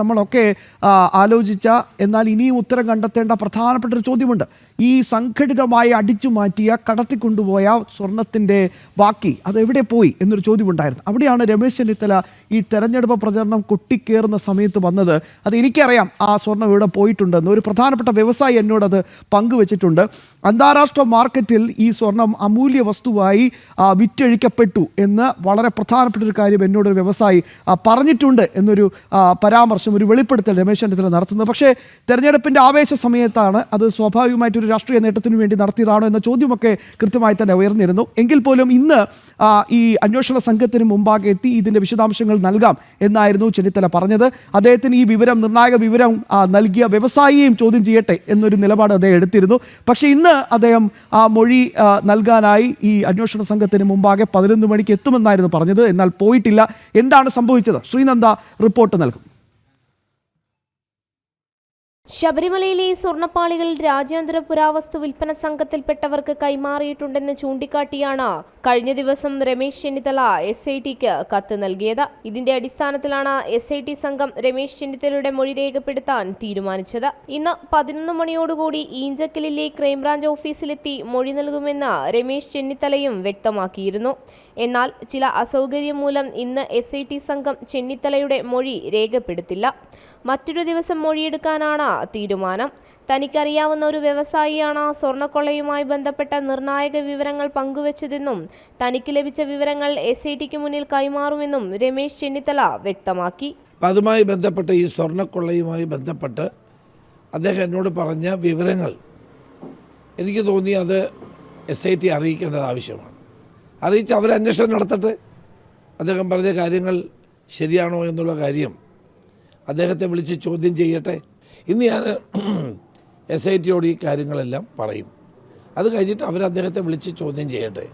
നമ്മളൊക്കെ ആലോചിച്ച എന്നാൽ ഇനിയും ഉത്തരം കണ്ടെത്തേണ്ട പ്രധാനപ്പെട്ട ഒരു ചോദ്യമുണ്ട്. ഈ സംഘടിതമായി അടിച്ചു മാറ്റിയ കടത്തിക്കൊണ്ടുപോയ സ്വർണത്തിൻ്റെ ബാക്കി അതെവിടെ പോയി എന്നൊരു ചോദ്യമുണ്ടായിരുന്നു. അവിടെയാണ് രമേശ് ചെന്നിത്തല ഈ തെരഞ്ഞെടുപ്പ് പ്രചരണം കൊട്ടിക്കേറുന്ന സമയത്ത് വന്നത്. അത് എനിക്കറിയാം ആ സ്വർണം ഇവിടെ പോയിട്ടുണ്ടെന്ന് ഒരു പ്രധാനപ്പെട്ട വ്യവസായി എന്നോടത് പങ്കുവച്ചിട്ടുണ്ട്. അന്താരാഷ്ട്ര മാർക്കറ്റിൽ ഈ സ്വർണം അമൂല്യ വസ്തുവായി വിറ്റഴിക്കപ്പെട്ടു എന്ന് വളരെ പ്രധാനപ്പെട്ട ഒരു കാര്യം എന്നോടൊരു വ്യവസായി പറഞ്ഞിട്ടുണ്ട് എന്നൊരു പരാമർശം, ഒരു വെളിപ്പെടുത്തൽ രമേശ് ചെന്നിത്തല നടത്തുന്നത്. പക്ഷേ തെരഞ്ഞെടുപ്പിൻ്റെ ആവേശ സമയത്താണ് അത് സ്വാഭാവികമായിട്ടൊരു രാഷ്ട്രീയ നേട്ടത്തിന് വേണ്ടി നടത്തിയതാണോ എന്ന ചോദ്യമൊക്കെ കൃത്യമായി തന്നെ ഉയർന്നിരുന്നു. എങ്കിൽ പോലും ഇന്ന് ഈ അന്വേഷണ സംഘത്തിന് മുമ്പാകെ എത്തി ഇതിൻ്റെ വിശദാംശങ്ങൾ നൽകാം എന്നായിരുന്നു ചെന്നിത്തല പറഞ്ഞത്. അദ്ദേഹത്തിന് ഈ വിവരം, നിർണായക വിവരം നൽകിയ വ്യവസായിയെയും ചോദ്യം ചെയ്യട്ടെ എന്നൊരു നിലപാട് അദ്ദേഹം എടുത്തിരുന്നു. പക്ഷേ ഇന്ന് അദ്ദേഹം മൊഴി നൽകാനായി ഈ അന്വേഷണ സംഘത്തിന് മുമ്പാകെ 11 മണിക്ക് എത്തുമെന്നായിരുന്നു പറഞ്ഞത്. എന്നാൽ പോയിട്ടില്ല. എന്താണ് സംഭവിച്ചത്? ശ്രീനന്ദ റിപ്പോർട്ട് നൽകും. ശബരിമലയിലെ സ്വർണ്ണപ്പാളികൾ രാജ്യാന്തര പുരാവസ്തു വിൽപ്പന സംഘത്തിൽപ്പെട്ടവർക്ക് കൈമാറിയിട്ടുണ്ടെന്ന് ചൂണ്ടിക്കാട്ടിയാണ് കഴിഞ്ഞ ദിവസം രമേശ് ചെന്നിത്തല SITക്ക് കത്ത് നൽകിയത്. ഇതിന്റെ അടിസ്ഥാനത്തിലാണ് SIT സംഘം രമേശ് ചെന്നിത്തലയുടെ മൊഴി രേഖപ്പെടുത്താൻ തീരുമാനിച്ചത്. ഇന്ന് 11 മണിയോടുകൂടി ഈഞ്ചക്കലിലെ ക്രൈംബ്രാഞ്ച് ഓഫീസിലെത്തി മൊഴി നൽകുമെന്ന് രമേശ് ചെന്നിത്തലയും വ്യക്തമാക്കിയിരുന്നു. എന്നാൽ ചില അസൗകര്യം മൂലം ഇന്ന് SIT സംഘം ചെന്നിത്തലയുടെ മൊഴി രേഖപ്പെടുത്തില്ല. മറ്റൊരു ദിവസം മൊഴിയെടുക്കാനാണ് തീരുമാനം. തനിക്കറിയാവുന്ന ഒരു വ്യവസായിയാണ് സ്വർണ്ണക്കൊള്ളയുമായി ബന്ധപ്പെട്ട നിർണായക വിവരങ്ങൾ പങ്കുവച്ചതെന്നും തനിക്ക് ലഭിച്ച വിവരങ്ങൾ SITക്ക് മുന്നിൽ കൈമാറുമെന്നും രമേശ് ചെന്നിത്തല വ്യക്തമാക്കി. അതുമായി ബന്ധപ്പെട്ട് ഈ സ്വർണ്ണക്കൊള്ളയുമായി ബന്ധപ്പെട്ട് അദ്ദേഹം എന്നോട് പറഞ്ഞ വിവരങ്ങൾ എനിക്ക് തോന്നി അത് SIT അറിയിക്കേണ്ടത് ആവശ്യമാണ്. അറിയിച്ച് അവർ അന്വേഷണം നടത്തട്ടെ. അദ്ദേഹം പറഞ്ഞ കാര്യങ്ങൾ ശരിയാണോ എന്നുള്ള കാര്യം അദ്ദേഹത്തെ വിളിച്ച് ചോദ്യം ചെയ്യട്ടെ. ഇന്ന് ഞാൻ SITയോട് ഈ കാര്യങ്ങളെല്ലാം പറയും. അത് കഴിഞ്ഞിട്ട് അവർ അദ്ദേഹത്തെ വിളിച്ച് ചോദ്യം ചെയ്യട്ടെ.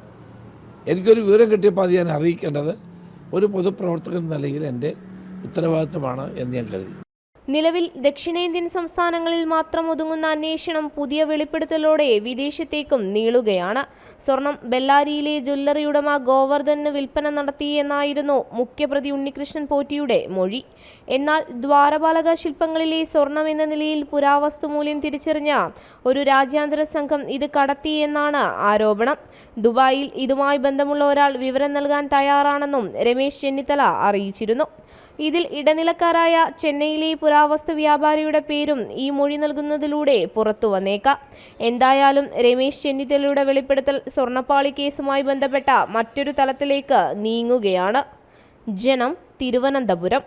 എനിക്കൊരു വിവരം കിട്ടിയപ്പോൾ അത് ഞാൻ അറിയിക്കേണ്ടത് ഒരു പൊതുപ്രവർത്തകൻ എന്ന നിലയിൽ എൻ്റെ ഉത്തരവാദിത്തമാണ് എന്ന് ഞാൻ കരുതി. നിലവിൽ ദക്ഷിണേന്ത്യൻ സംസ്ഥാനങ്ങളിൽ മാത്രം ഒതുങ്ങുന്ന അന്വേഷണം പുതിയ വെളിപ്പെടുത്തലോടെ വിദേശത്തേക്കും നീളുകയാണ്. സ്വർണം ബെല്ലാരിയിലെ ജ്വല്ലറി ഉടമ ഗോവർദ്ധന് വിൽപ്പന നടത്തിയെന്നായിരുന്നു മുഖ്യപ്രതി ഉണ്ണികൃഷ്ണൻ പോറ്റിയുടെ മൊഴി. എന്നാൽ ദ്വാരപാലക ശില്പങ്ങളിലെ സ്വർണം എന്ന നിലയിൽ പുരാവസ്തു മൂല്യം തിരിച്ചറിഞ്ഞ ഒരു രാജ്യാന്തര സംഘം ഇത് കടത്തിയെന്നാണ് ആരോപണം. ദുബായിൽ ഇതുമായി ബന്ധമുള്ള ഒരാൾ വിവരം നൽകാൻ തയ്യാറാണെന്നും രമേശ് ചെന്നിത്തല അറിയിച്ചിരുന്നു. ഇതിൽ ഇടനിലക്കാരായ ചെന്നൈയിലെ പുരാവസ്തു വ്യാപാരിയുടെ പേരും ഈ മൊഴി നൽകുന്നതിലൂടെ പുറത്തു വന്നേക്കാം. എന്തായാലും രമേശ് ചെന്നിത്തലയുടെ വെളിപ്പെടുത്തൽ സ്വർണ്ണപ്പാളി കേസുമായി ബന്ധപ്പെട്ട മറ്റൊരു തലത്തിലേക്ക് നീങ്ങുകയാണ്. ജനം, തിരുവനന്തപുരം.